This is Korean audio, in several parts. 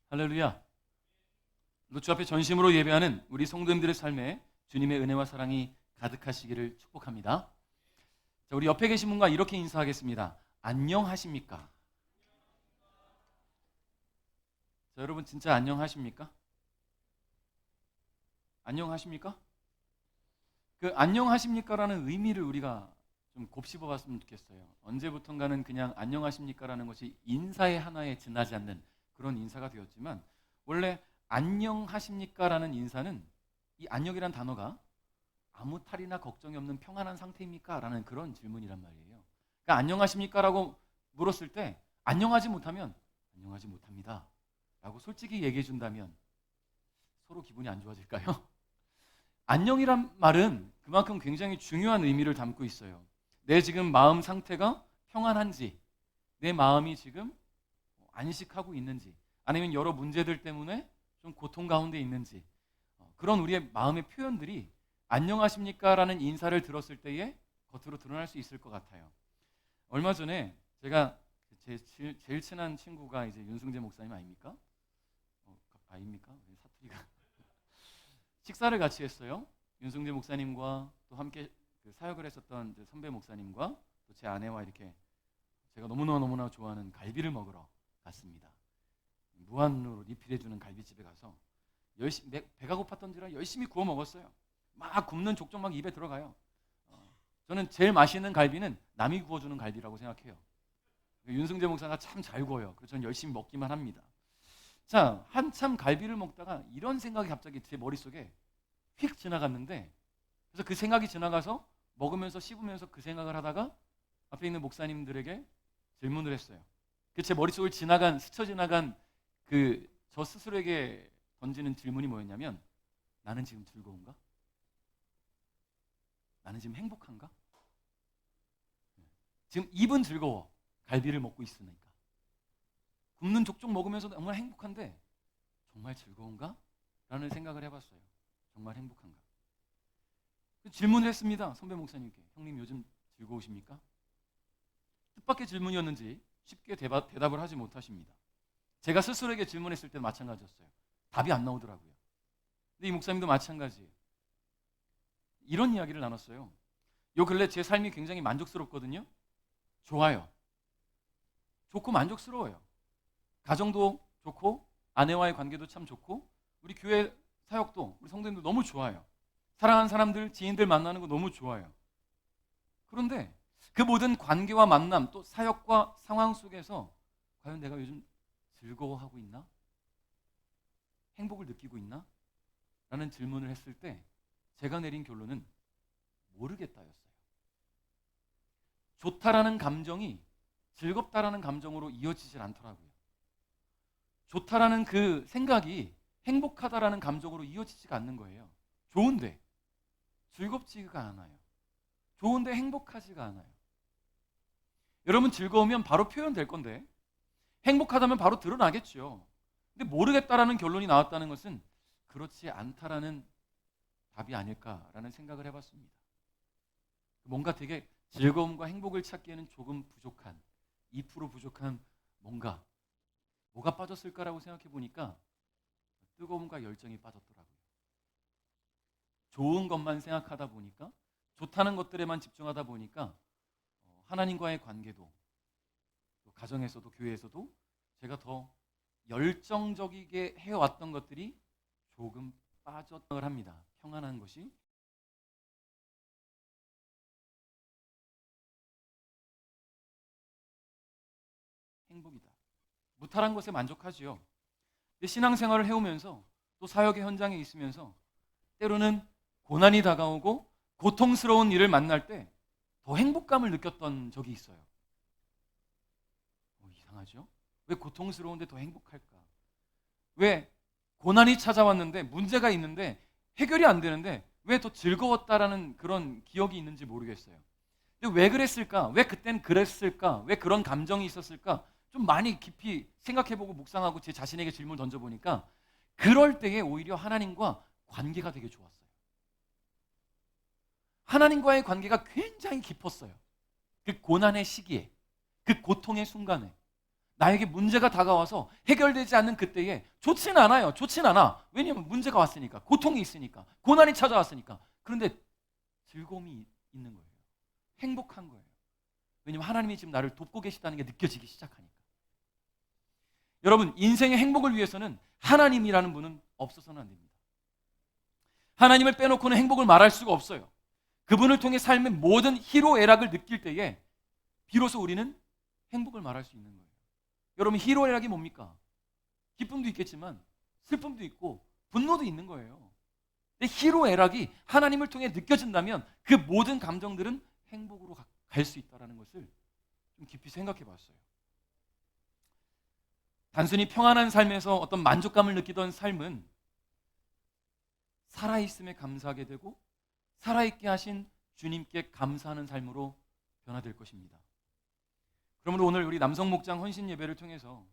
할렐루야. 주 앞에 전심으로 예배하는 우리 성도님들의 삶에 주님의 은혜와 사랑이 가득하시기를 축복합니다. 자, 우리 옆에 계신 분과 이렇게 인사하겠습니다. 안녕하십니까? 자, 여러분 진짜 안녕하십니까? 안녕하십니까? 그 안녕하십니까라는 의미를 우리가 좀 곱씹어 봤으면 좋겠어요. 언제부턴가는 그냥 안녕하십니까라는 것이 인사의 하나에 지나지 않는 그런 인사가 되었지만, 원래 안녕하십니까라는 인사는 이 안녕이란 단어가 아무 탈이나 걱정이 없는 평안한 상태입니까? 라는 그런 질문이란 말이에요. 그러니까 안녕하십니까라고 물었을 때 안녕하지 못하면 안녕하지 못합니다 라고 솔직히 얘기해 준다면 서로 기분이 안 좋아질까요? 안녕이란 말은 그만큼 굉장히 중요한 의미를 담고 있어요. 내 지금 마음 상태가 평안한지, 내 마음이 지금 안식하고 있는지, 아니면 여러 문제들 때문에 좀 고통 가운데 있는지, 그런 우리의 마음의 표현들이 안녕하십니까? 라는 인사를 들었을 때에 겉으로 드러날 수 있을 것 같아요. 얼마 전에 제가 제일 친한 친구가 이제 윤승재 목사님 아닙니까? 아닙니까? 사투리가 식사를 같이 했어요. 윤승재 목사님과 또 함께 사역을 했었던 선배 목사님과 또 제 아내와 이렇게 제가 너무나 좋아하는 갈비를 먹으러 갔습니다. 무한으로 리필해주는 갈비집에 가서 열심히 배가 고팠던지라 열심히 구워 먹었어요. 막 굽는 족족 막 입에 들어가요. 저는 제일 맛있는 갈비는 남이 구워주는 갈비라고 생각해요. 윤승재 목사가 참 잘 구워요. 그래서 저는 열심히 먹기만 합니다. 자, 한참 갈비를 먹다가 이런 생각이 갑자기 제 머릿속에 휙 지나갔는데, 그래서 그 생각이 지나가서 먹으면서 씹으면서 그 생각을 하다가 앞에 있는 목사님들에게 질문을 했어요. 제 머릿속을 스쳐 지나간 저 스스로에게 던지는 질문이 뭐였냐면, 나는 지금 즐거운가? 나는 지금 행복한가? 지금 입은 즐거워. 갈비를 먹고 있으니까. 굽는 족족 먹으면서 정말 행복한데 정말 즐거운가? 라는 생각을 해봤어요. 정말 행복한가? 질문을 했습니다. 선배 목사님께. 형님 요즘 즐거우십니까? 뜻밖의 질문이었는지 쉽게 대답을 하지 못하십니다. 제가 스스로에게 질문했을 때도 마찬가지였어요. 답이 안 나오더라고요. 근데 이 목사님도 마찬가지예요. 이런 이야기를 나눴어요. 요 근래 제 삶이 굉장히 만족스럽거든요. 좋아요. 좋고 만족스러워요. 가정도 좋고 아내와의 관계도 참 좋고 우리 교회 사역도 우리 성도님들 너무 좋아요. 사랑하는 사람들, 지인들 만나는 거 너무 좋아요. 그런데 그 모든 관계와 만남 또 사역과 상황 속에서 과연 내가 요즘 즐거워하고 있나? 행복을 느끼고 있나? 라는 질문을 했을 때 제가 내린 결론은 모르겠다였어요. 좋다라는 감정이 즐겁다라는 감정으로 이어지질 않더라고요. 좋다라는 그 생각이 행복하다라는 감정으로 이어지지가 않는 거예요. 좋은데 즐겁지가 않아요. 좋은데 행복하지가 않아요. 여러분 즐거우면 바로 표현될 건데 행복하다면 바로 드러나겠죠. 근데 모르겠다라는 결론이 나왔다는 것은 그렇지 않다라는 답이 아닐까라는 생각을 해봤습니다. 뭔가 되게 즐거움과 행복을 찾기에는 조금 부족한 2% 부족한 뭐가 빠졌을까라고 생각해 보니까 뜨거움과 열정이 빠졌더라고요. 좋은 것만 생각하다 보니까 좋다는 것들에만 집중하다 보니까 하나님과의 관계도 또 가정에서도 교회에서도 제가 더 열정적이게 해왔던 것들이 조금 빠졌다고 합니다. 평안한 것이 행복이다. 무탈한 것에 만족하지요. 근데 신앙생활을 해오면서 또 사역의 현장에 있으면서 때로는 고난이 다가오고 고통스러운 일을 만날 때 더 행복감을 느꼈던 적이 있어요. 이상하죠? 왜 고통스러운데 더 행복할까? 왜 고난이 찾아왔는데 문제가 있는데 해결이 안 되는데 왜 더 즐거웠다라는 그런 기억이 있는지 모르겠어요. 근데 왜 그랬을까? 왜 그땐 그랬을까? 왜 그런 감정이 있었을까? 좀 많이 깊이 생각해보고 묵상하고 제 자신에게 질문을 던져보니까 그럴 때에 오히려 하나님과 관계가 되게 좋았어요. 하나님과의 관계가 굉장히 깊었어요. 그 고난의 시기에, 그 고통의 순간에 나에게 문제가 다가와서 해결되지 않는 그때에 좋진 않아요. 좋진 않아. 왜냐하면 문제가 왔으니까, 고통이 있으니까, 고난이 찾아왔으니까. 그런데 즐거움이 있는 거예요. 행복한 거예요. 왜냐하면 하나님이 지금 나를 돕고 계시다는 게 느껴지기 시작하니까. 여러분, 인생의 행복을 위해서는 하나님이라는 분은 없어서는 안 됩니다. 하나님을 빼놓고는 행복을 말할 수가 없어요. 그분을 통해 삶의 모든 희로애락을 느낄 때에 비로소 우리는 행복을 말할 수 있는 거예요. 여러분, 희로애락이 뭡니까? 기쁨도 있겠지만 슬픔도 있고 분노도 있는 거예요. 근데 희로애락이 하나님을 통해 느껴진다면 그 모든 감정들은 행복으로 갈 수 있다는 것을 좀 깊이 생각해 봤어요. 단순히 평안한 삶에서 어떤 만족감을 느끼던 삶은 살아있음에 감사하게 되고 살아있게 하신 주님께 감사하는 삶으로 변화될 것입니다. 그러므로 오늘 우리 남성 목장 헌신 예배를 통해서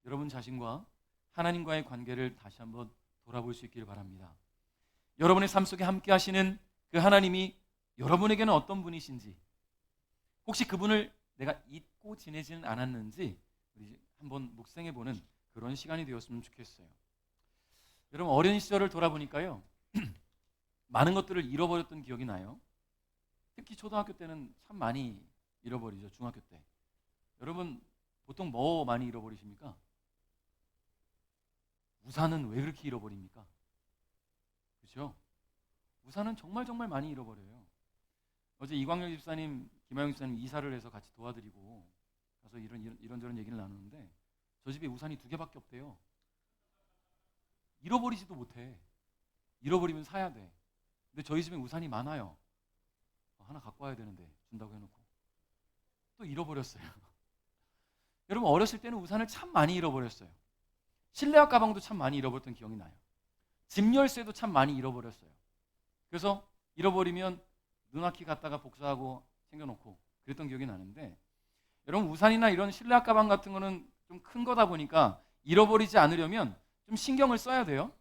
여러분 자신과 하나님과의 관계를 다시 한번 돌아볼 수 있기를 바랍니다. 여러분의 삶 속에 함께 하시는 그 하나님이 여러분에게는 어떤 분이신지, 혹시 그분을 내가 잊고 지내지는 않았는지 우리 한번 묵상해보는 그런 시간이 되었으면 좋겠어요. 여러분, 어린 시절을 돌아보니까요 많은 것들을 잃어버렸던 기억이 나요. 특히 초등학교 때는 참 많이 잃어버리죠. 중학교 때. 여러분 보통 뭐 많이 잃어버리십니까? 우산은 왜 그렇게 잃어버립니까? 그렇죠? 우산은 정말 많이 잃어버려요. 어제 이광열 집사님, 김하영 집사님 이사를 해서 같이 도와드리고 가서 이런저런 얘기를 나누는데 저 집에 우산이 2개밖에 없대요. 잃어버리지도 못해. 잃어버리면 사야 돼. 근데 저희 집에 우산이 많아요. 하나 갖고 와야 되는데 준다고 해놓고 또 잃어버렸어요. 여러분, 어렸을 때는 우산을 참 많이 잃어버렸어요. 실내화 가방도 참 많이 잃어버렸던 기억이 나요. 집 열쇠도 참 많이 잃어버렸어요. 그래서 잃어버리면 눈앞이 갔다가 복사하고 챙겨놓고 그랬던 기억이 나는데, 여러분 우산이나 이런 실내화 가방 같은 거는 좀 큰 거다 보니까 잃어버리지 않으려면 좀 신경을 써야 돼요.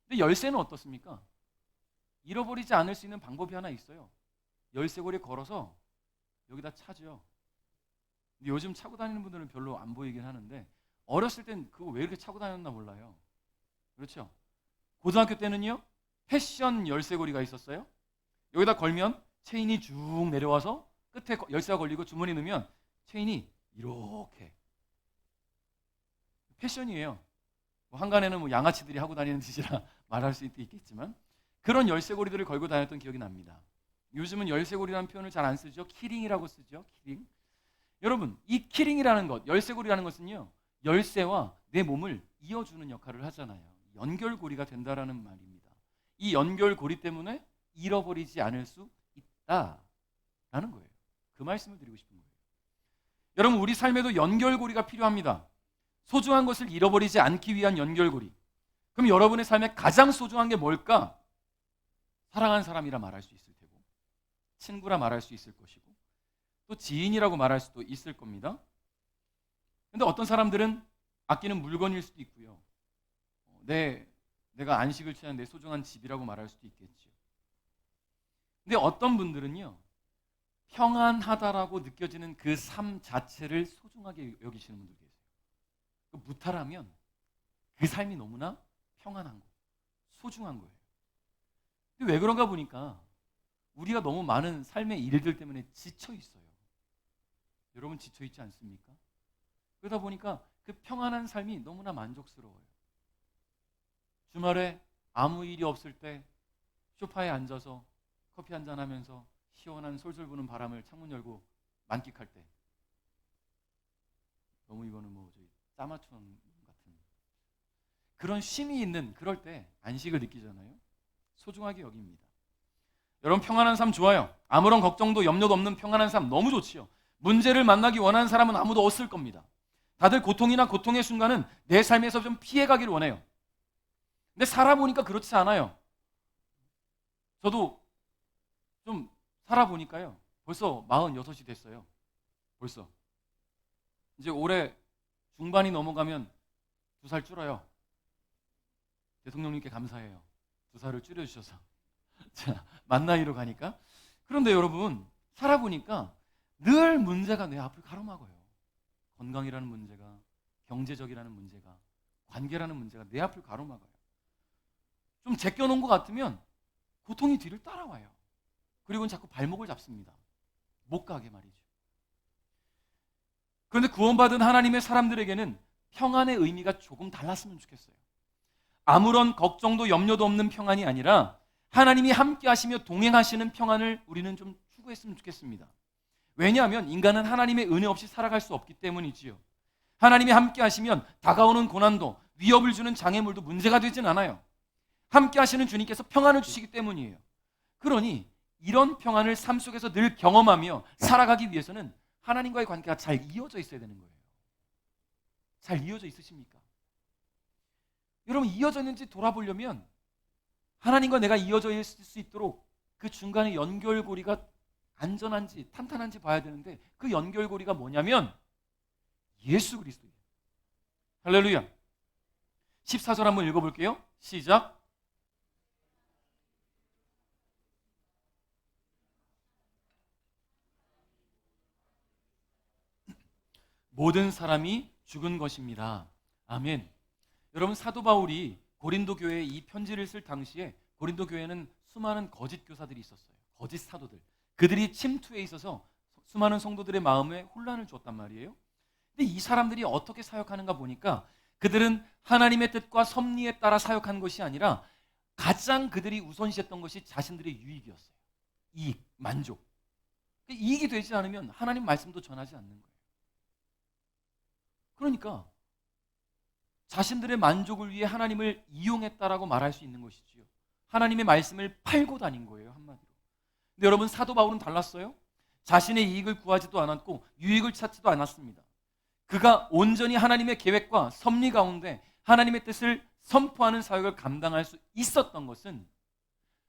근데 열쇠는 어떻습니까? 잃어버리지 않을 수 있는 방법이 하나 있어요. 열쇠고리에 걸어서 여기다 차죠. 근데 요즘 차고 다니는 분들은 별로 안 보이긴 하는데 어렸을 땐 그거 왜 이렇게 차고 다녔나 몰라요. 그렇죠? 고등학교 때는요 패션 열쇠고리가 있었어요. 여기다 걸면 체인이 쭉 내려와서 끝에 열쇠가 걸리고 주머니 넣으면 체인이 이렇게. 패션이에요. 한간에는 뭐 양아치들이 하고 다니는 짓이라 말할 수 있겠지만 그런 열쇠고리들을 걸고 다녔던 기억이 납니다. 요즘은 열쇠고리라는 표현을 잘 안 쓰죠. 키링이라고 쓰죠. 키링. 여러분, 이 키링이라는 것, 열쇠고리라는 것은요 열쇠와 내 몸을 이어주는 역할을 하잖아요. 연결고리가 된다라는 말입니다. 이 연결고리 때문에 잃어버리지 않을 수 있다라는 거예요. 그 말씀을 드리고 싶은 거예요. 여러분, 우리 삶에도 연결고리가 필요합니다. 소중한 것을 잃어버리지 않기 위한 연결고리. 그럼 여러분의 삶에 가장 소중한 게 뭘까? 사랑하는 사람이라 말할 수 있을 테고, 친구라 말할 수 있을 것이고, 또 지인이라고 말할 수도 있을 겁니다. 근데 어떤 사람들은 아끼는 물건일 수도 있고요. 내가 안식을 취한 내 소중한 집이라고 말할 수도 있겠죠. 근데 어떤 분들은요, 평안하다라고 느껴지는 그 삶 자체를 소중하게 여기시는 분들 계세요. 무탈하면 그 삶이 너무나 평안한 거, 소중한 거예요. 근데 왜 그런가 보니까 우리가 너무 많은 삶의 일들 때문에 지쳐 있어요. 여러분 지쳐 있지 않습니까? 그러다 보니까 그 평안한 삶이 너무나 만족스러워요. 주말에 아무 일이 없을 때 소파에 앉아서 커피 한잔 하면서 시원한 솔솔 부는 바람을 창문 열고 만끽할 때, 너무 이거는 뭐 저희 짜맞춘 같은 그런 쉼이 있는 그럴 때 안식을 느끼잖아요. 소중하게 여깁니다. 여러분, 평안한 삶 좋아요. 아무런 걱정도 염려도 없는 평안한 삶 너무 좋지요. 문제를 만나기 원하는 사람은 아무도 없을 겁니다. 다들 고통이나 고통의 순간은 내 삶에서 좀 피해가기를 원해요. 근데 살아보니까 그렇지 않아요. 저도 좀 살아보니까요 벌써 46이 됐어요. 벌써 이제 올해 중반이 넘어가면 2살 줄어요. 대통령님께 감사해요. 2살을 줄여주셔서 자, 만 나이로 가니까. 그런데 여러분, 살아보니까 늘 문제가 내 앞을 가로막아요. 건강이라는 문제가, 경제적이라는 문제가, 관계라는 문제가 내 앞을 가로막아요. 좀 제껴놓은 것 같으면 고통이 뒤를 따라와요. 그리고는 자꾸 발목을 잡습니다. 못 가게 말이죠. 그런데 구원받은 하나님의 사람들에게는 평안의 의미가 조금 달랐으면 좋겠어요. 아무런 걱정도 염려도 없는 평안이 아니라 하나님이 함께 하시며 동행하시는 평안을 우리는 좀 추구했으면 좋겠습니다. 왜냐하면 인간은 하나님의 은혜 없이 살아갈 수 없기 때문이지요. 하나님이 함께 하시면 다가오는 고난도, 위협을 주는 장애물도 문제가 되진 않아요. 함께 하시는 주님께서 평안을 주시기 때문이에요. 그러니 이런 평안을 삶 속에서 늘 경험하며 살아가기 위해서는 하나님과의 관계가 잘 이어져 있어야 되는 거예요. 잘 이어져 있으십니까? 여러분, 이어져 있는지 돌아보려면 하나님과 내가 이어져 있을 수 있도록 그 중간에 연결고리가 안전한지 탄탄한지 봐야 되는데, 그 연결고리가 뭐냐면 예수 그리스도예요. 할렐루야. 14절 한번 읽어볼게요. 시작. 모든 사람이 죽은 것입니다. 아멘. 여러분, 사도 바울이 고린도 교회에 이 편지를 쓸 당시에 고린도 교회는 수많은 거짓 교사들이 있었어요. 거짓 사도들. 그들이 침투해 있어서 수많은 성도들의 마음에 혼란을 줬단 말이에요. 근데 이 사람들이 어떻게 사역하는가 보니까 그들은 하나님의 뜻과 섭리에 따라 사역한 것이 아니라 가장 그들이 우선시했던 것이 자신들의 유익이었어요. 이익, 만족. 이익이 되지 않으면 하나님 말씀도 전하지 않는 거예요. 그러니까 자신들의 만족을 위해 하나님을 이용했다라고 말할 수 있는 것이지요. 하나님의 말씀을 팔고 다닌 거예요, 한마디로. 근데 여러분, 사도 바울은 달랐어요. 자신의 이익을 구하지도 않았고 유익을 찾지도 않았습니다. 그가 온전히 하나님의 계획과 섭리 가운데 하나님의 뜻을 선포하는 사역을 감당할 수 있었던 것은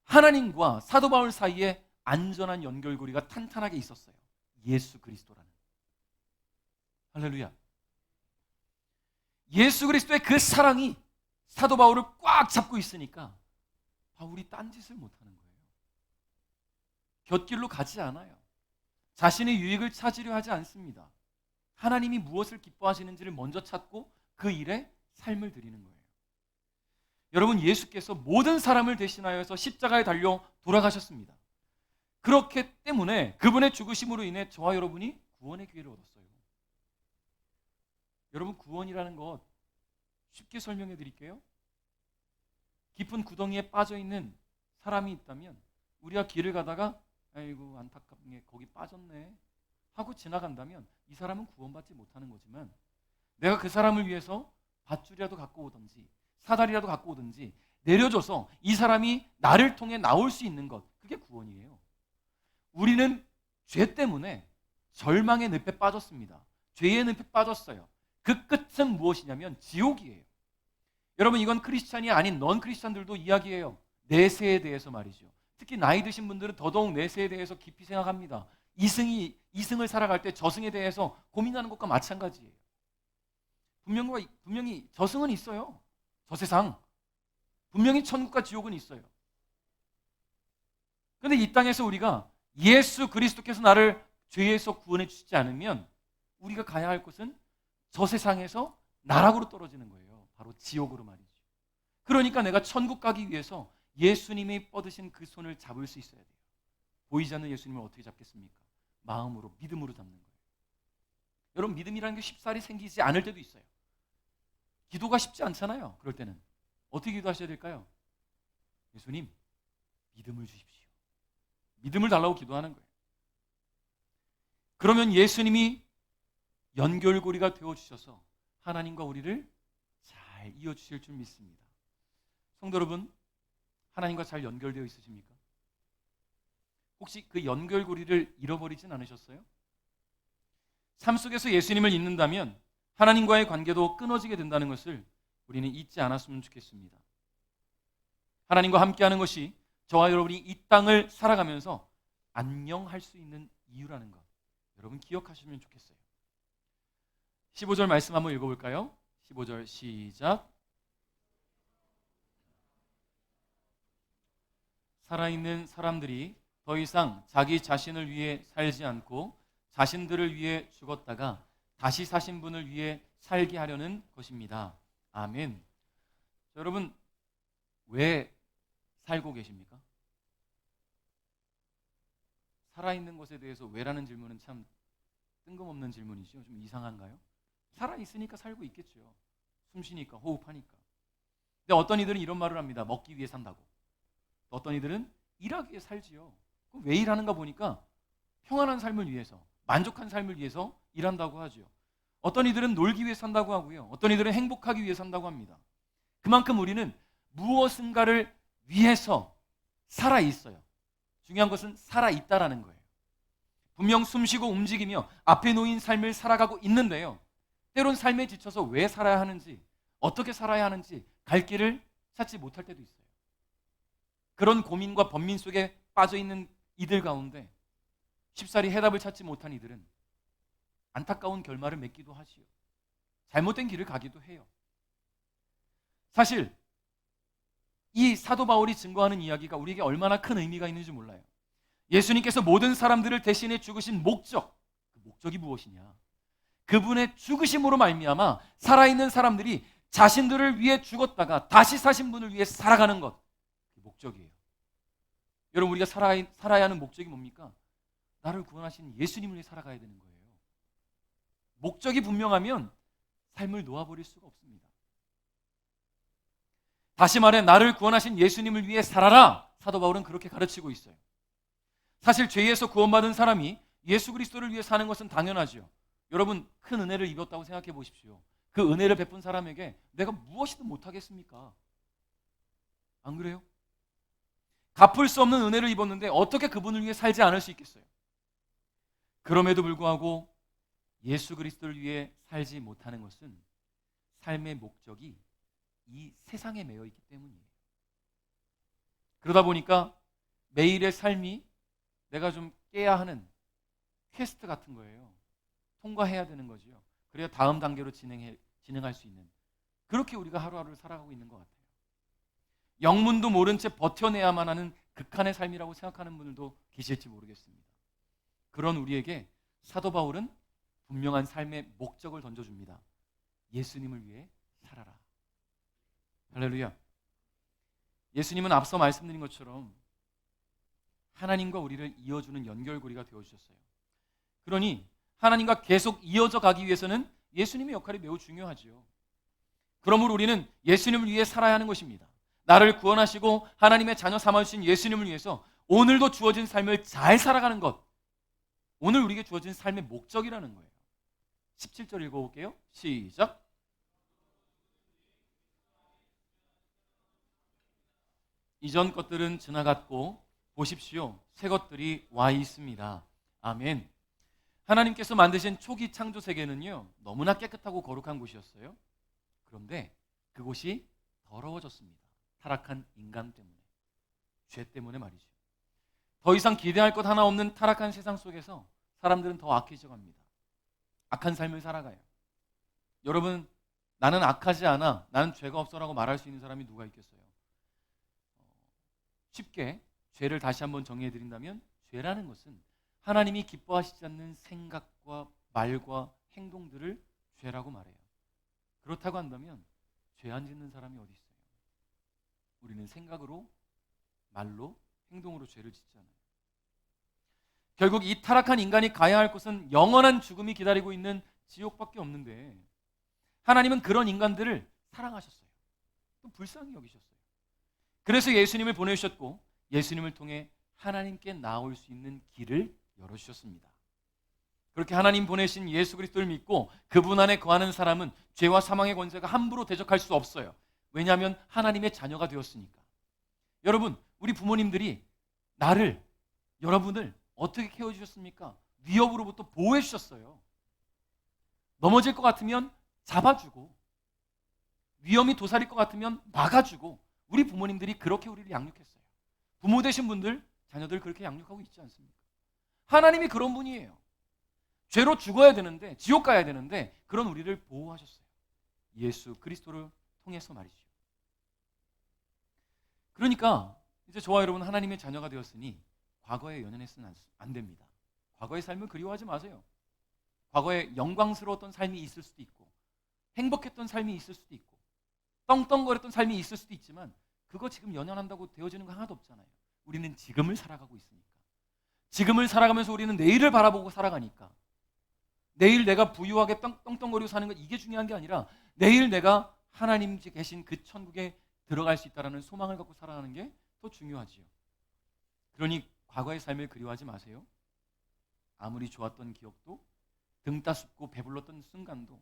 하나님과 사도 바울 사이에 안전한 연결고리가 탄탄하게 있었어요. 예수 그리스도라는. 할렐루야. 예수 그리스도의 그 사랑이 사도 바울을 꽉 잡고 있으니까 바울이 딴짓을 못하는 거예요. 곁길로 가지 않아요. 자신의 유익을 찾으려 하지 않습니다. 하나님이 무엇을 기뻐하시는지를 먼저 찾고 그 일에 삶을 드리는 거예요. 여러분, 예수께서 모든 사람을 대신하여서 십자가에 달려 돌아가셨습니다. 그렇기 때문에 그분의 죽으심으로 인해 저와 여러분이 구원의 기회를 얻었어요. 여러분, 구원이라는 것 쉽게 설명해 드릴게요. 깊은 구덩이에 빠져 있는 사람이 있다면 우리가 길을 가다가 아이고 안타깝게 거기 빠졌네 하고 지나간다면 이 사람은 구원받지 못하는 거지만, 내가 그 사람을 위해서 밧줄이라도 갖고 오든지 사다리라도 갖고 오든지 내려줘서 이 사람이 나를 통해 나올 수 있는 것, 그게 구원이에요. 우리는 죄 때문에 절망의 늪에 빠졌습니다. 죄의 늪에 빠졌어요. 그 끝은 무엇이냐면 지옥이에요. 여러분, 이건 크리스찬이 아닌 넌 크리스찬들도 이야기해요. 내세에 대해서 말이죠. 특히 나이 드신 분들은 더더욱 내세에 대해서 깊이 생각합니다. 이승을 살아갈 때 저승에 대해서 고민하는 것과 마찬가지예요. 분명히 저승은 있어요. 저 세상. 분명히 천국과 지옥은 있어요. 그런데 이 땅에서 우리가 예수 그리스도께서 나를 죄에서 구원해 주시지 않으면 우리가 가야 할 곳은 저 세상에서 나락으로 떨어지는 거예요. 바로 지옥으로 말이죠. 그러니까 내가 천국 가기 위해서 예수님이 뻗으신 그 손을 잡을 수 있어야 돼요. 보이지 않는 예수님을 어떻게 잡겠습니까? 마음으로, 믿음으로 잡는 거예요. 여러분, 믿음이라는 게 쉽사리 생기지 않을 때도 있어요. 기도가 쉽지 않잖아요. 그럴 때는 어떻게 기도하셔야 될까요? 예수님, 믿음을 주십시오. 믿음을 달라고 기도하는 거예요. 그러면 예수님이 연결고리가 되어주셔서 하나님과 우리를 잘 이어주실 줄 믿습니다. 성도 여러분, 하나님과 잘 연결되어 있으십니까? 혹시 그 연결고리를 잃어버리진 않으셨어요? 삶 속에서 예수님을 잊는다면 하나님과의 관계도 끊어지게 된다는 것을 우리는 잊지 않았으면 좋겠습니다. 하나님과 함께하는 것이 저와 여러분이 이 땅을 살아가면서 안녕할 수 있는 이유라는 것, 여러분 기억하시면 좋겠어요. 15절 말씀 한번 읽어볼까요? 15절 시작. 살아있는 사람들이 더 이상 자기 자신을 위해 살지 않고 자신들을 위해 죽었다가 다시 사신 분을 위해 살게 하려는 것입니다. 아멘. 자, 여러분, 왜 살고 계십니까? 살아있는 것에 대해서 왜라는 질문은 참 뜬금없는 질문이죠. 좀 이상한가요? 살아있으니까 살고 있겠죠. 숨쉬니까, 호흡하니까. 근데 어떤 이들은 이런 말을 합니다. 먹기 위해 산다고. 어떤 이들은 일하기 위해 살지요. 그럼 왜 일하는가 보니까 평안한 삶을 위해서, 만족한 삶을 위해서 일한다고 하죠. 어떤 이들은 놀기 위해 산다고 하고요. 어떤 이들은 행복하기 위해 산다고 합니다. 그만큼 우리는 무엇인가를 위해서 살아있어요. 중요한 것은 살아있다라는 거예요. 분명 숨쉬고 움직이며 앞에 놓인 삶을 살아가고 있는데요. 때론 삶에 지쳐서 왜 살아야 하는지, 어떻게 살아야 하는지 갈 길을 찾지 못할 때도 있어요. 그런 고민과 번민 속에 빠져있는 이들 가운데 쉽사리 해답을 찾지 못한 이들은 안타까운 결말을 맺기도 하지요. 잘못된 길을 가기도 해요. 사실 이 사도 바울이 증거하는 이야기가 우리에게 얼마나 큰 의미가 있는지 몰라요. 예수님께서 모든 사람들을 대신해 죽으신 목적, 그 목적이 무엇이냐? 그분의 죽으심으로 말미암아 살아있는 사람들이 자신들을 위해 죽었다가 다시 사신 분을 위해 살아가는 것, 그 목적이에요. 여러분, 우리가 살아야 하는 목적이 뭡니까? 나를 구원하신 예수님을 위해 살아가야 되는 거예요. 목적이 분명하면 삶을 놓아버릴 수가 없습니다. 다시 말해 나를 구원하신 예수님을 위해 살아라. 사도 바울은 그렇게 가르치고 있어요. 사실 죄에서 구원받은 사람이 예수 그리스도를 위해 사는 것은 당연하죠. 여러분, 큰 은혜를 입었다고 생각해 보십시오. 그 은혜를 베푼 사람에게 내가 무엇이든 못하겠습니까? 안 그래요? 갚을 수 없는 은혜를 입었는데 어떻게 그분을 위해 살지 않을 수 있겠어요? 그럼에도 불구하고 예수 그리스도를 위해 살지 못하는 것은 삶의 목적이 이 세상에 매여 있기 때문이에요. 그러다 보니까 매일의 삶이 내가 좀 깨야 하는 퀘스트 같은 거예요. 통과해야 되는 거죠. 그래야 다음 단계로 진행할 수 있는, 그렇게 우리가 하루하루를 살아가고 있는 것 같아요. 영문도 모른 채 버텨내야만 하는 극한의 삶이라고 생각하는 분들도 계실지 모르겠습니다. 그런 우리에게 사도 바울은 분명한 삶의 목적을 던져줍니다. 예수님을 위해 살아라. 할렐루야. 예수님은 앞서 말씀드린 것처럼 하나님과 우리를 이어주는 연결고리가 되어주셨어요. 그러니 하나님과 계속 이어져 가기 위해서는 예수님의 역할이 매우 중요하지요. 그러므로 우리는 예수님을 위해 살아야 하는 것입니다. 나를 구원하시고 하나님의 자녀 삼아주신 예수님을 위해서 오늘도 주어진 삶을 잘 살아가는 것, 오늘 우리에게 주어진 삶의 목적이라는 거예요. 17절 읽어볼게요. 시작. 이전 것들은 지나갔고 보십시오, 새 것들이 와 있습니다. 아멘. 하나님께서 만드신 초기 창조 세계는요, 너무나 깨끗하고 거룩한 곳이었어요. 그런데 그곳이 더러워졌습니다. 타락한 인간 때문에, 죄 때문에 말이죠. 더 이상 기대할 것 하나 없는 타락한 세상 속에서 사람들은 더 악해져 갑니다. 악한 삶을 살아가요. 여러분, 나는 악하지 않아, 나는 죄가 없어라고 말할 수 있는 사람이 누가 있겠어요? 쉽게 죄를 다시 한번 정리해드린다면, 죄라는 것은 하나님이 기뻐하시지 않는 생각과 말과 행동들을 죄라고 말해요. 그렇다고 한다면 죄 안 짓는 사람이 어디 있어요? 우리는 생각으로, 말로, 행동으로 죄를 짓잖아요. 결국 이 타락한 인간이 가야 할 곳은 영원한 죽음이 기다리고 있는 지옥밖에 없는데, 하나님은 그런 인간들을 사랑하셨어요. 또 불쌍히 여기셨어요. 그래서 예수님을 보내주셨고, 예수님을 통해 하나님께 나올 수 있는 길을 열어주셨습니다. 그렇게 하나님 보내신 예수 그리스도를 믿고 그분 안에 거하는 사람은 죄와 사망의 권세가 함부로 대적할 수 없어요. 왜냐하면 하나님의 자녀가 되었으니까. 여러분, 우리 부모님들이 나를, 여러분을 어떻게 케어주셨습니까? 위협으로부터 보호해 주셨어요. 넘어질 것 같으면 잡아주고, 위험이 도사릴 것 같으면 막아주고, 우리 부모님들이 그렇게 우리를 양육했어요. 부모 되신 분들, 자녀들 그렇게 양육하고 있지 않습니까? 하나님이 그런 분이에요. 죄로 죽어야 되는데, 지옥 가야 되는데, 그런 우리를 보호하셨어요. 예수 그리스도를 통해서 말이죠. 그러니까 이제 저와 여러분 하나님의 자녀가 되었으니 과거에 연연해서는 안 됩니다. 과거의 삶을 그리워하지 마세요. 과거에 영광스러웠던 삶이 있을 수도 있고 행복했던 삶이 있을 수도 있고 떵떵거렸던 삶이 있을 수도 있지만 그거 지금 연연한다고 되어지는 거 하나도 없잖아요. 우리는 지금을 살아가고 있으니까. 지금을 살아가면서 우리는 내일을 바라보고 살아가니까 내일 내가 부유하게 떵떵거리고 사는 것 이게 중요한 게 아니라 내일 내가 하나님 계신 그 천국에 들어갈 수 있다는 소망을 갖고 살아가는 게 더 중요하지요. 그러니 과거의 삶을 그리워하지 마세요. 아무리 좋았던 기억도 등 따숩고 배불렀던 순간도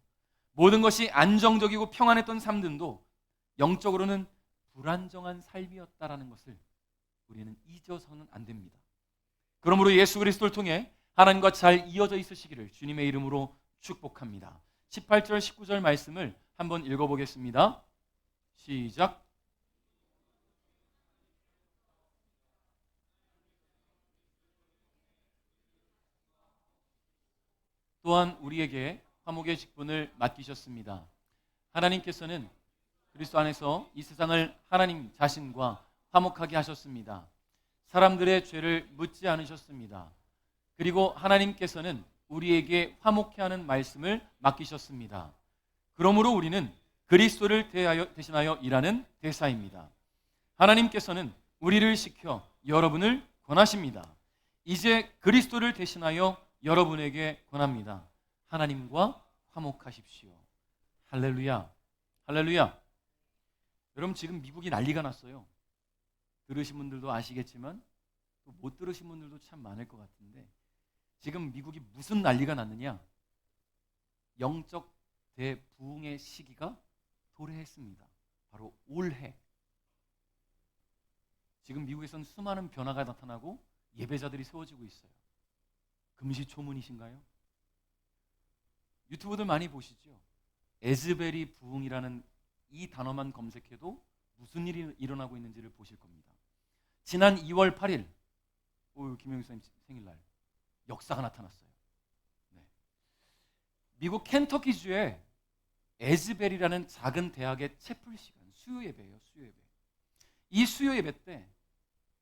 모든 것이 안정적이고 평안했던 삶들도 영적으로는 불안정한 삶이었다라는 것을 우리는 잊어서는 안 됩니다. 그러므로 예수 그리스도를 통해 하나님과 잘 이어져 있으시기를 주님의 이름으로 축복합니다. 18절 19절 말씀을 한번 읽어보겠습니다. 시작. 또한 우리에게 화목의 직분을 맡기셨습니다. 하나님께서는 그리스도 안에서 이 세상을 하나님 자신과 화목하게 하셨습니다. 사람들의 죄를 묻지 않으셨습니다. 그리고 하나님께서는 우리에게 화목케 하는 말씀을 맡기셨습니다. 그러므로 우리는 그리스도를 대신하여 일하는 대사입니다. 하나님께서는 우리를 시켜 여러분을 권하십니다. 이제 그리스도를 대신하여 여러분에게 권합니다. 하나님과 화목하십시오. 할렐루야. 할렐루야. 여러분 지금 미국이 난리가 났어요. 들으신 분들도 아시겠지만 또 못 들으신 분들도 참 많을 것 같은데 지금 미국이 무슨 난리가 났느냐? 영적 대부흥의 시기가 도래했습니다. 바로 올해. 지금 미국에서는 수많은 변화가 나타나고 예배자들이 세워지고 있어요. 금시초문이신가요? 유튜브들 많이 보시죠? 에즈베리 부흥이라는 이 단어만 검색해도 무슨 일이 일어나고 있는지를 보실 겁니다. 지난 2월 8일 김영희 선생님 생일날 역사가 나타났어요. 네. 미국 켄터키주에 에즈벨이라는 작은 대학의 채플 시간, 수요 예배예요. 수요 예배. 이 수요 예배 때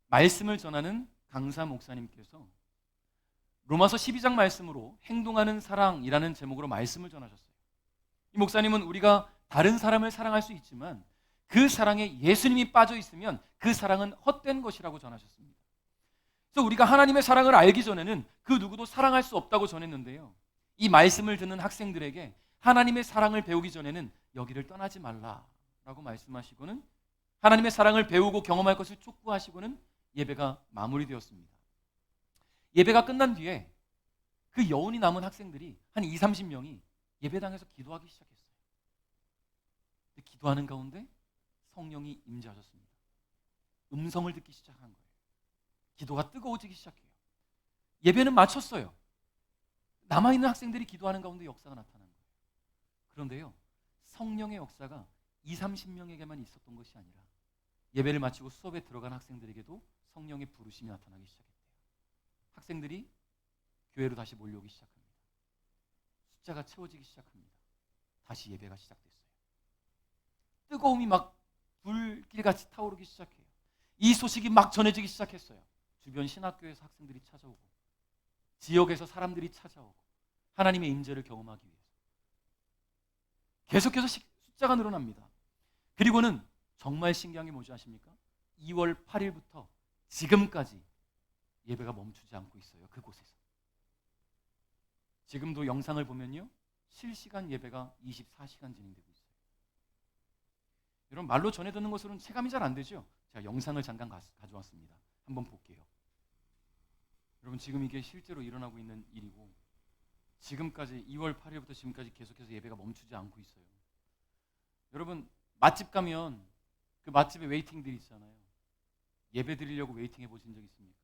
말씀을 전하는 강사 목사님께서 로마서 12장 말씀으로 행동하는 사랑이라는 제목으로 말씀을 전하셨어요. 이 목사님은 우리가 다른 사람을 사랑할 수 있지만 그 사랑에 예수님이 빠져 있으면 그 사랑은 헛된 것이라고 전하셨습니다. 그래서 우리가 하나님의 사랑을 알기 전에는 그 누구도 사랑할 수 없다고 전했는데요. 이 말씀을 듣는 학생들에게 하나님의 사랑을 배우기 전에는 여기를 떠나지 말라라고 말씀하시고는 하나님의 사랑을 배우고 경험할 것을 촉구하시고는 예배가 마무리되었습니다. 예배가 끝난 뒤에 그 여운이 남은 학생들이 한 20, 30명이 예배당에서 기도하기 시작했어요. 근데 기도하는 가운데 성령이 임재하셨습니다. 음성을 듣기 시작한 거예요. 기도가 뜨거워지기 시작해요. 예배는 마쳤어요. 남아있는 학생들이 기도하는 가운데 역사가 나타난 거예요. 그런데요, 성령의 역사가 20, 30명에게만 있었던 것이 아니라 예배를 마치고 수업에 들어간 학생들에게도 성령의 부르심이 나타나기 시작했대요. 학생들이 교회로 다시 몰려오기 시작합니다. 숫자가 채워지기 시작합니다. 다시 예배가 시작됐어요. 뜨거움이 막 불길같이 타오르기 시작해요. 이 소식이 막 전해지기 시작했어요. 주변 신학교에서 학생들이 찾아오고 지역에서 사람들이 찾아오고 하나님의 임재를 경험하기 위해서 계속해서 숫자가 늘어납니다. 그리고는 정말 신기한 게 뭔지 아십니까? 2월 8일부터 지금까지 예배가 멈추지 않고 있어요. 그곳에서. 지금도 영상을 보면요, 실시간 예배가 24시간 진행되고 있어요. 여러분 말로 전해 듣는 것으로는 체감이 잘 안 되죠? 제가 영상을 잠깐 가져왔습니다. 한번 볼게요. 여러분 지금 이게 실제로 일어나고 있는 일이고 지금까지 2월 8일부터 지금까지 계속해서 예배가 멈추지 않고 있어요. 여러분 맛집 가면 그 맛집에 웨이팅들이 있잖아요. 예배 드리려고 웨이팅 해보신 적 있습니까?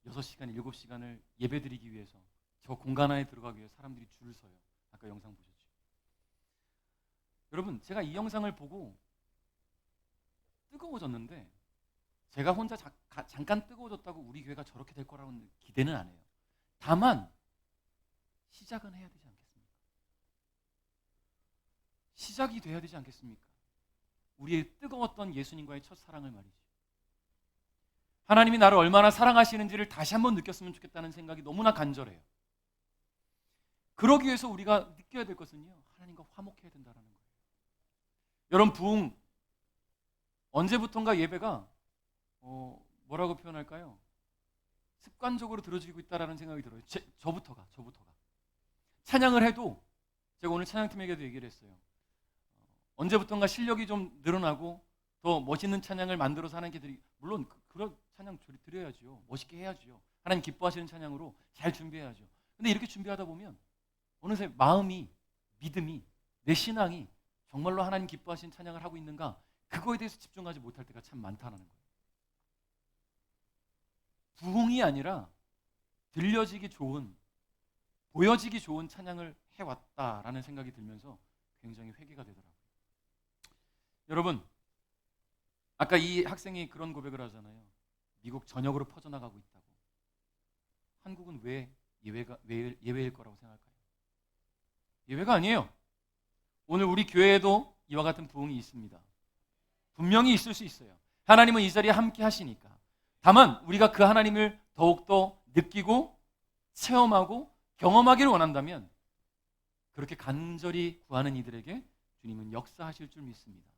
6시간, 7시간을 예배 드리기 위해서 저 공간 안에 들어가기 위해 사람들이 줄을 서요. 아까 영상 보셨죠? 여러분 제가 이 영상을 보고 뜨거워졌는데 제가 혼자 잠깐 뜨거워졌다고 우리 교회가 저렇게 될 거라고는 기대는 안 해요. 다만 시작은 해야 되지 않겠습니까? 시작이 돼야 되지 않겠습니까? 우리의 뜨거웠던 예수님과의 첫 사랑을 말이죠. 하나님이 나를 얼마나 사랑하시는지를 다시 한번 느꼈으면 좋겠다는 생각이 너무나 간절해요. 그러기 위해서 우리가 느껴야 될 것은요, 하나님과 화목해야 된다는 거예요. 여러분, 부흥 언제부턴가 예배가 뭐라고 표현할까요? 습관적으로 들어지고 있다라는 생각이 들어요. 저부터가 찬양을 해도, 제가 오늘 찬양팀에게도 얘기를 했어요. 언제부턴가 실력이 좀 늘어나고 더 멋있는 찬양을 만들어서 하나님께 물론 그런 찬양 드려야죠. 멋있게 해야죠. 하나님 기뻐하시는 찬양으로 잘 준비해야죠. 근데 이렇게 준비하다 보면 어느새 마음이, 믿음이, 내 신앙이 정말로 하나님 기뻐하시는 찬양을 하고 있는가, 그거에 대해서 집중하지 못할 때가 참 많다는 거예요. 부흥이 아니라 들려지기 좋은, 보여지기 좋은 찬양을 해왔다라는 생각이 들면서 굉장히 회개가 되더라고요. 여러분, 아까 이 학생이 그런 고백을 하잖아요. 미국 전역으로 퍼져나가고 있다고. 한국은 왜 예외일 거라고 생각할까요? 예외가 아니에요. 오늘 우리 교회에도 이와 같은 부흥이 있습니다. 분명히 있을 수 있어요. 하나님은 이 자리에 함께 하시니까. 다만 우리가 그 하나님을 더욱더 느끼고 체험하고 경험하기를 원한다면, 그렇게 간절히 구하는 이들에게 주님은 역사하실 줄 믿습니다.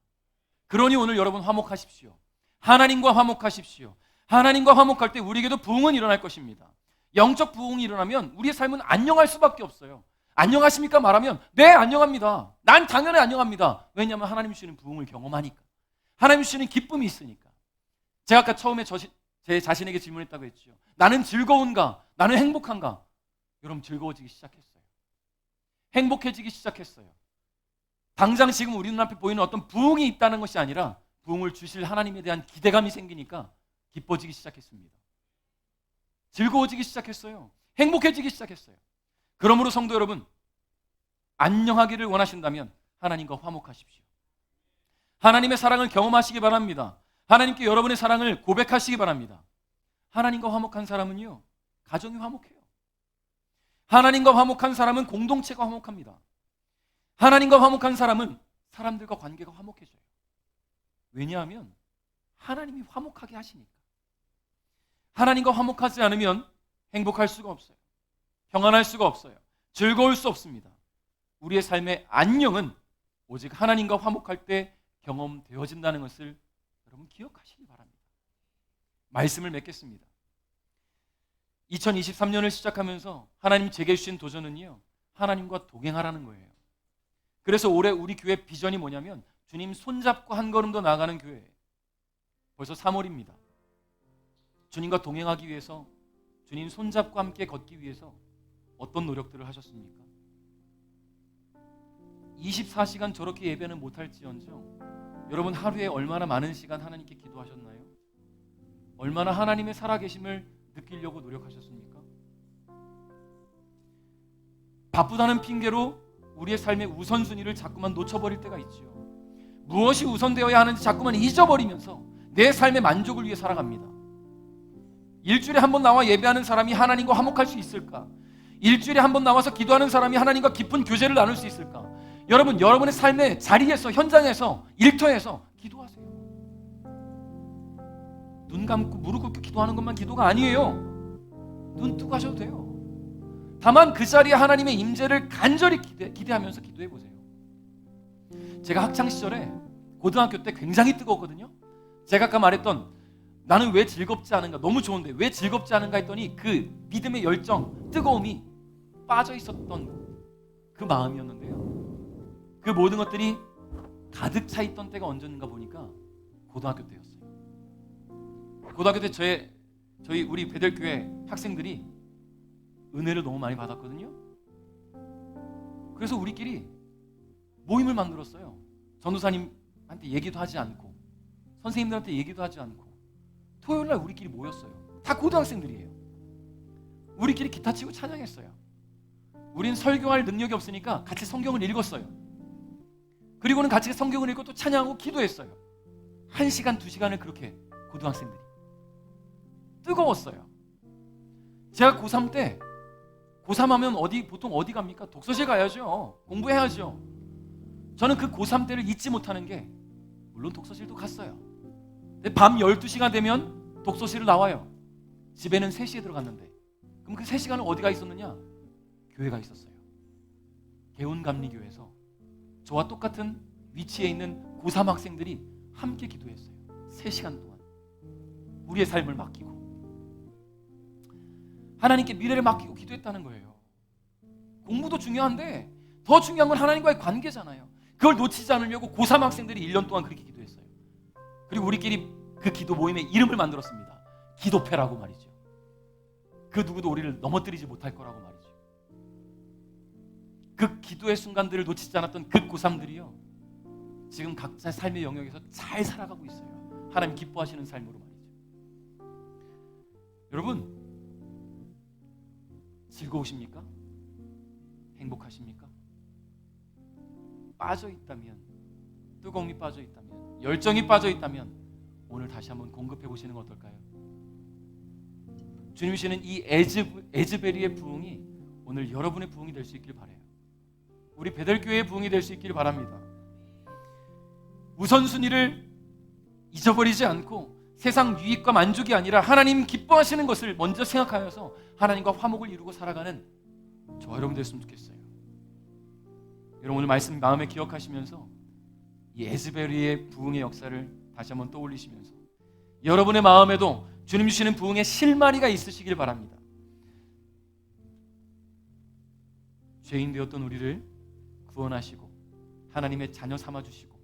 그러니 오늘 여러분 화목하십시오. 하나님과 화목하십시오. 하나님과 화목할 때 우리에게도 부흥은 일어날 것입니다. 영적 부흥이 일어나면 우리의 삶은 안녕할 수밖에 없어요. 안녕하십니까 말하면 네, 안녕합니다. 난 당연히 안녕합니다. 왜냐하면 하나님 주시는 부흥을 경험하니까. 하나님 주시는 기쁨이 있으니까. 제가 아까 처음에 제 자신에게 질문했다고 했죠. 나는 즐거운가? 나는 행복한가? 여러분, 즐거워지기 시작했어요. 행복해지기 시작했어요. 당장 지금 우리 눈앞에 보이는 어떤 부흥이 있다는 것이 아니라 부흥을 주실 하나님에 대한 기대감이 생기니까 기뻐지기 시작했습니다. 즐거워지기 시작했어요. 행복해지기 시작했어요. 그러므로 성도 여러분, 안녕하기를 원하신다면 하나님과 화목하십시오. 하나님의 사랑을 경험하시기 바랍니다. 하나님께 여러분의 사랑을 고백하시기 바랍니다. 하나님과 화목한 사람은요, 가정이 화목해요. 하나님과 화목한 사람은 공동체가 화목합니다. 하나님과 화목한 사람은 사람들과 관계가 화목해져요. 왜냐하면 하나님이 화목하게 하시니까. 하나님과 화목하지 않으면 행복할 수가 없어요. 평안할 수가 없어요. 즐거울 수 없습니다. 우리의 삶의 안녕은 오직 하나님과 화목할 때 경험되어진다는 것을 여러분 기억하시기 바랍니다. 말씀을 맺겠습니다. 2023년을 시작하면서 하나님 제게 주신 도전은요, 하나님과 동행하라는 거예요. 그래서 올해 우리 교회 비전이 뭐냐면 주님 손잡고 한 걸음 더 나아가는 교회예요. 벌써 3월입니다. 주님과 동행하기 위해서, 주님 손잡고 함께 걷기 위해서 어떤 노력들을 하셨습니까? 24시간 저렇게 예배는 못할지언정 여러분 하루에 얼마나 많은 시간 하나님께 기도하셨나요? 얼마나 하나님의 살아계심을 느끼려고 노력하셨습니까? 바쁘다는 핑계로 우리의 삶의 우선순위를 자꾸만 놓쳐버릴 때가 있지요. 무엇이 우선되어야 하는지 자꾸만 잊어버리면서 내 삶의 만족을 위해 살아갑니다. 일주일에 한 번 나와 예배하는 사람이 하나님과 화목할 수 있을까? 일주일에 한 번 나와서 기도하는 사람이 하나님과 깊은 교제를 나눌 수 있을까? 여러분, 여러분의 삶의 자리에서, 현장에서, 일터에서 기도하세요. 눈 감고 무릎 꿇고 기도하는 것만 기도가 아니에요. 눈 뜨고 하셔도 돼요. 다만 그 자리에 하나님의 임재를 간절히 기대하면서 기도해 보세요. 제가 학창 시절에 고등학교 때 굉장히 뜨거웠거든요. 제가 아까 말했던 나는 왜 즐겁지 않은가, 너무 좋은데 왜 즐겁지 않은가 했더니 그 믿음의 열정, 뜨거움이 빠져 있었던 그 마음이었는데요. 그 모든 것들이 가득 차 있던 때가 언제인가 보니까 고등학교 때였어요. 고등학교 때 저희 우리 베델교회 학생들이 은혜를 너무 많이 받았거든요. 그래서 우리끼리 모임을 만들었어요. 전도사님한테 얘기도 하지 않고 선생님들한테 얘기도 하지 않고 토요일날 우리끼리 모였어요. 다 고등학생들이에요. 우리끼리 기타 치고 찬양했어요. 우린 설교할 능력이 없으니까 같이 성경을 읽었어요. 그리고는 같이 성경을 읽고 또 찬양하고 기도했어요. 1시간, 2시간을 그렇게 고등학생들이. 뜨거웠어요. 제가 고3 때, 고3 하면 보통 어디 갑니까? 독서실 가야죠. 공부해야죠. 저는 그 고3 때를 잊지 못하는 게, 물론 독서실도 갔어요. 근데 밤 12시가 되면 독서실을 나와요. 집에는 3시에 들어갔는데, 그럼 그 3시간을 어디가 있었느냐? 교회가 있었어요. 개운감리교에서 저와 똑같은 위치에 있는 고3 학생들이 함께 기도했어요. 3시간 동안 우리의 삶을 맡기고 하나님께 미래를 맡기고 기도했다는 거예요. 공부도 중요한데 더 중요한 건 하나님과의 관계잖아요. 그걸 놓치지 않으려고 고3 학생들이 1년 동안 그렇게 기도했어요. 그리고 우리끼리 그 기도 모임에 이름을 만들었습니다. 기도패라고 말이죠. 그 누구도 우리를 넘어뜨리지 못할 거라고 말이죠. 그 기도의 순간들을 놓치지 않았던 그 고3들이요, 지금 각자의 삶의 영역에서 잘 살아가고 있어요. 하나님 기뻐하시는 삶으로 말이죠. 여러분, 즐거우십니까? 행복하십니까? 빠져있다면, 뜨거움이 빠져있다면, 열정이 빠져있다면 오늘 다시 한번 공급해 보시는 건 어떨까요? 주님이 주시는 이 에즈베리의 부흥이 오늘 여러분의 부흥이 될 수 있길 바라요. 우리 베델교회의 부흥이 될 수 있길 바랍니다. 우선순위를 잊어버리지 않고 세상 유익과 만족이 아니라 하나님 기뻐하시는 것을 먼저 생각하여서 하나님과 화목을 이루고 살아가는 저와 여러분 됐으면 좋겠어요. 여러분, 오늘 말씀 마음에 기억하시면서 이 에즈베리의 부흥의 역사를 다시 한번 떠올리시면서 여러분의 마음에도 주님 주시는 부흥의 실마리가 있으시길 바랍니다. 죄인 되었던 우리를 구원하시고 하나님의 자녀 삼아주시고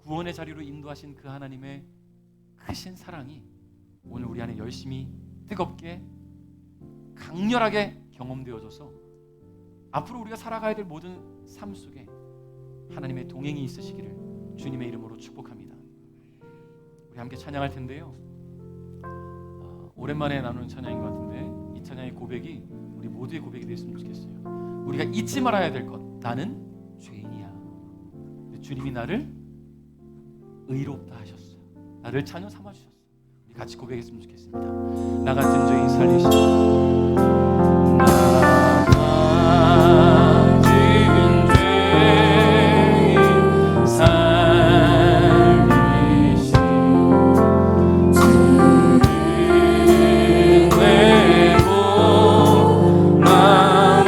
구원의 자리로 인도하신 그 하나님의 크신 사랑이 오늘 우리 안에 열심히 뜨겁게 강렬하게 경험되어져서 앞으로 우리가 살아가야 될 모든 삶 속에 하나님의 동행이 있으시기를 주님의 이름으로 축복합니다. 우리 함께 찬양할 텐데요, 오랜만에 나누는 찬양인 것 같은데 이 찬양의 고백이 우리 모두의 고백이 됐으면 좋겠어요. 우리가 잊지 말아야 될 것, 나는 죄인이야. 근데 주님이 나를 의롭다 하셨어요. 나를 자녀 삼아주셨어요. 우리 같이 고백했으면 좋겠습니다. 나 같은 죄인 살리시고, 나 같은 죄인 살리시고 주를 외고 나와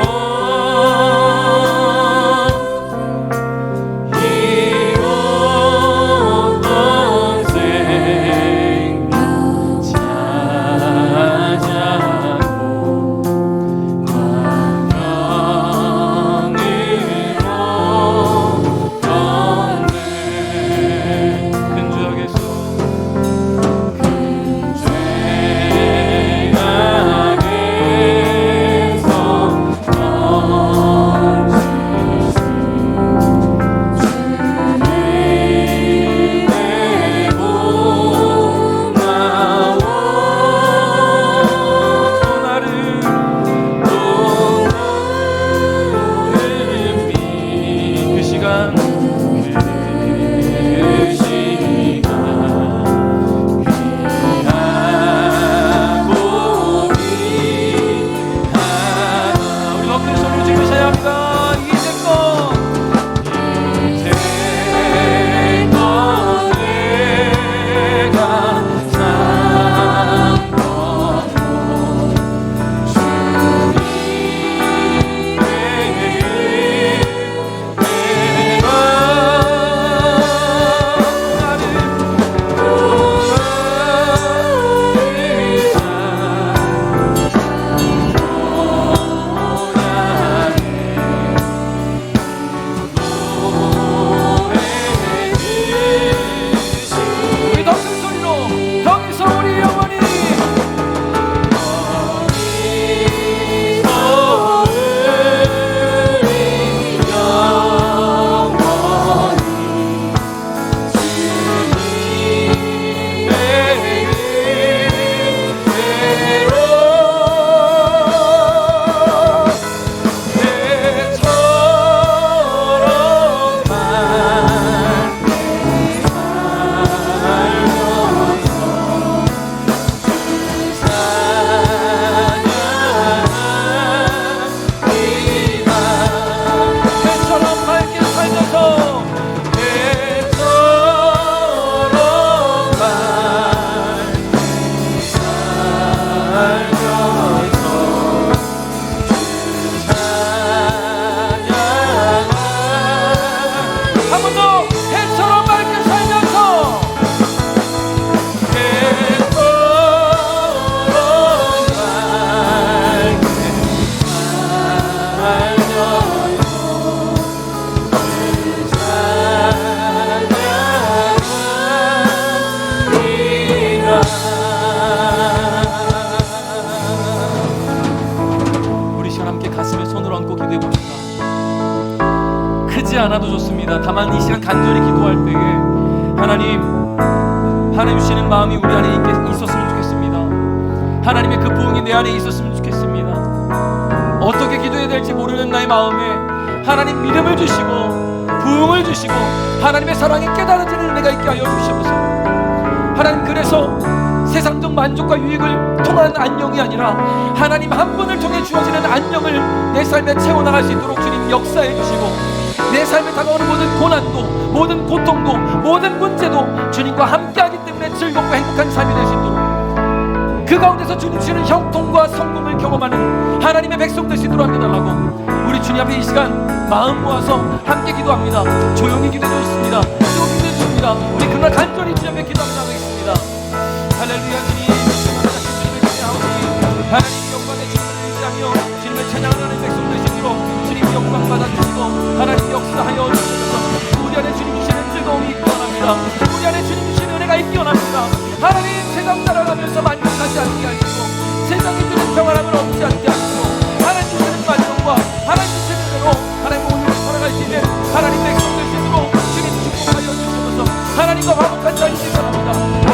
이곳 생명 찾아 않아도 좋습니다. 다만 이 시간 간절히 기도할 때에 하나님 주시는 마음이 우리 안에 있었으면 좋겠습니다. 하나님의 그 부흥이 내 안에 있었으면 좋겠습니다. 어떻게 기도해야 될지 모르는 나의 마음에 하나님 믿음을 주시고 부흥을 주시고 하나님의 사랑이 깨달아지는 은혜가 있게 하여 주시옵소서. 하나님, 그래서 세상적 만족과 유익을 통한 안녕이 아니라 하나님 한 분을 통해 주어지는 안녕을 내 삶에 채워나갈 수 있도록 주님 역사해 주시고, 내 삶에 다가오는 모든 고난도, 모든 고통도, 모든 문제도 주님과 함께하기 때문에 즐겁고 행복한 삶이 될 수 있도록, 그 가운데서 주님 주시는 형통과 성공을 경험하는 하나님의 백성 될 수 있도록 함께해달라고 우리 주님 앞에 이 시간 마음 모아서 함께 기도합니다. 조용히 기도해 주십니다. 조용히 기도해 주십니다. 우리 그날 간절히 주님 앞에 기도하며 나가겠습니다. 할렐루야. 주님, 주님의 주님 아버지, 하나님 영광의 주님을 의지하며 주님을 찬양하는 백성 될 수 있도록 주님 영광 받아주시고 하나님 역사하여 주셔서 우리 안에 주님 주시는 즐거움이 있기 원합니다. 우리 안에 주님 주시는 은혜가 있기 원합니다. 하나님, 세상 따라가면서 만족하지 않게 하시고 세상이 주는 평안함을 얻지 않게 하시고 하나님 주시는 만족과 하나님 주시는 대로 하나님 오늘 살아갈 수 있는 하나님 백성 될 수 있도록 주님 축복하여 주시면서 하나님과 화목한 자리 되기 원합니다.